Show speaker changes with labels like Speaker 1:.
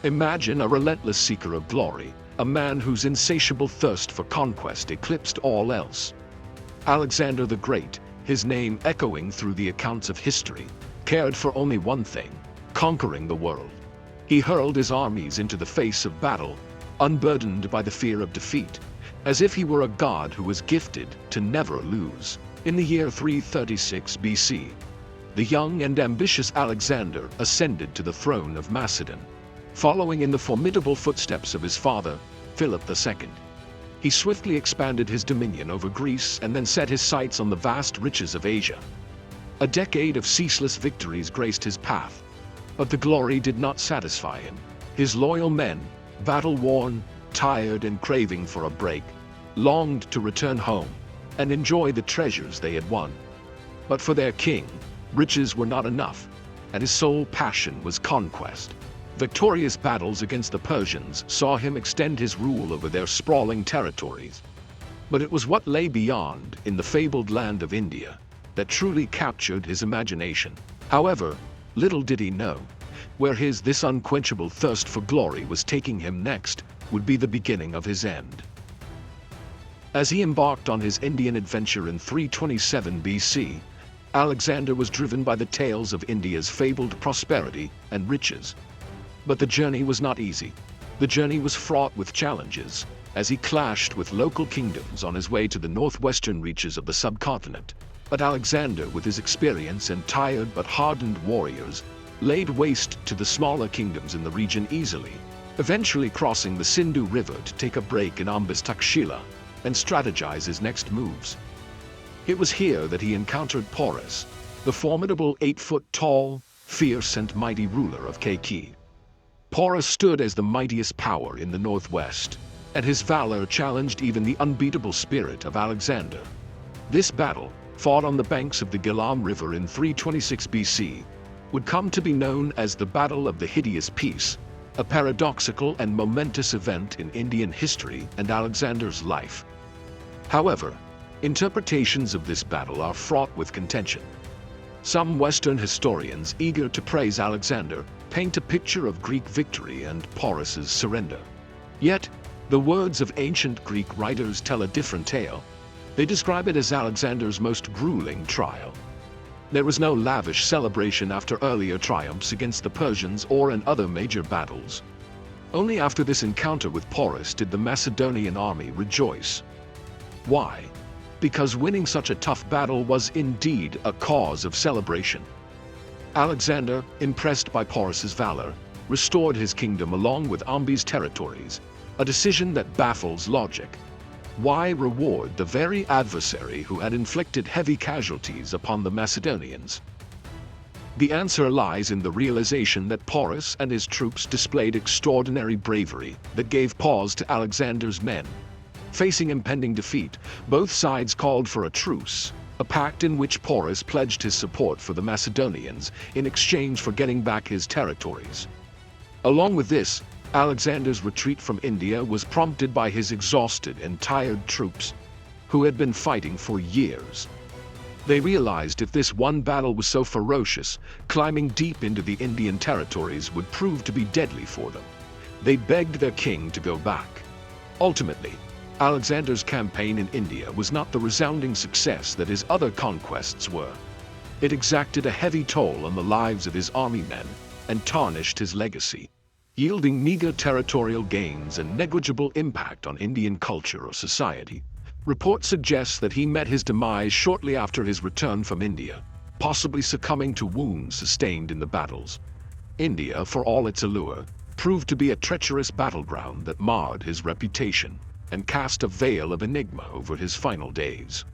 Speaker 1: Imagine a relentless seeker of glory, a man whose insatiable thirst for conquest eclipsed all else. Alexander the Great, his name echoing through the accounts of history, cared for only one thing: conquering the world. He hurled his armies into the face of battle, unburdened by the fear of defeat, as if he were a god who was gifted to never lose. In the year 336 BC, the young and ambitious Alexander ascended to the throne of Macedon, following in the formidable footsteps of his father, Philip II. He swiftly expanded his dominion over Greece and then set his sights on the vast riches of Asia. A decade of ceaseless victories graced his path, but the glory did not satisfy him. His loyal men, battle-worn, tired and craving for a break, longed to return home and enjoy the treasures they had won. But for their king, riches were not enough, and his sole passion was conquest. Victorious battles against the Persians saw him extend his rule over their sprawling territories. But it was what lay beyond, in the fabled land of India, that truly captured his imagination. However, little did he know, where this unquenchable thirst for glory was taking him next would be the beginning of his end. As he embarked on his Indian adventure in 327 BC, Alexander was driven by the tales of India's fabled prosperity and riches. But the journey was not easy. The journey was fraught with challenges, as he clashed with local kingdoms on his way to the northwestern reaches of the subcontinent. But Alexander, with his experience and tired but hardened warriors, laid waste to the smaller kingdoms in the region easily, eventually crossing the Sindhu River to take a break in Ambas Takshila and strategize his next moves. It was here that he encountered Porus, the formidable 8-foot-tall, fierce and mighty ruler of Keki. Porus stood as the mightiest power in the northwest, and his valor challenged even the unbeatable spirit of Alexander. This battle, fought on the banks of the Gilam River in 326 BC, would come to be known as the Battle of the Hydaspes, a paradoxical and momentous event in Indian history and Alexander's life. However, interpretations of this battle are fraught with contention. Some Western historians, eager to praise Alexander, paint a picture of Greek victory and Porus's surrender. Yet, the words of ancient Greek writers tell a different tale. They describe it as Alexander's most grueling trial. There was no lavish celebration after earlier triumphs against the Persians or in other major battles. Only after this encounter with Porus did the Macedonian army rejoice. Why? Because winning such a tough battle was indeed a cause of celebration. Alexander, impressed by Porus's valor, restored his kingdom along with Ambas territories, a decision that baffles logic. Why reward the very adversary who had inflicted heavy casualties upon the Macedonians? The answer lies in the realization that Porus and his troops displayed extraordinary bravery that gave pause to Alexander's men. Facing impending defeat, both sides called for a truce, a pact in which Porus pledged his support for the Macedonians in exchange for getting back his territories. Along with this, Alexander's retreat from India was prompted by his exhausted and tired troops, who had been fighting for years. They realized if this one battle was so ferocious, climbing deep into the Indian territories would prove to be deadly for them. They begged their king to go back. Ultimately, Alexander's campaign in India was not the resounding success that his other conquests were. It exacted a heavy toll on the lives of his army men and tarnished his legacy, yielding meager territorial gains and negligible impact on Indian culture or society. Report suggests that he met his demise shortly after his return from India, possibly succumbing to wounds sustained in the battles. India, for all its allure, proved to be a treacherous battleground that marred his reputation and cast a veil of enigma over his final days.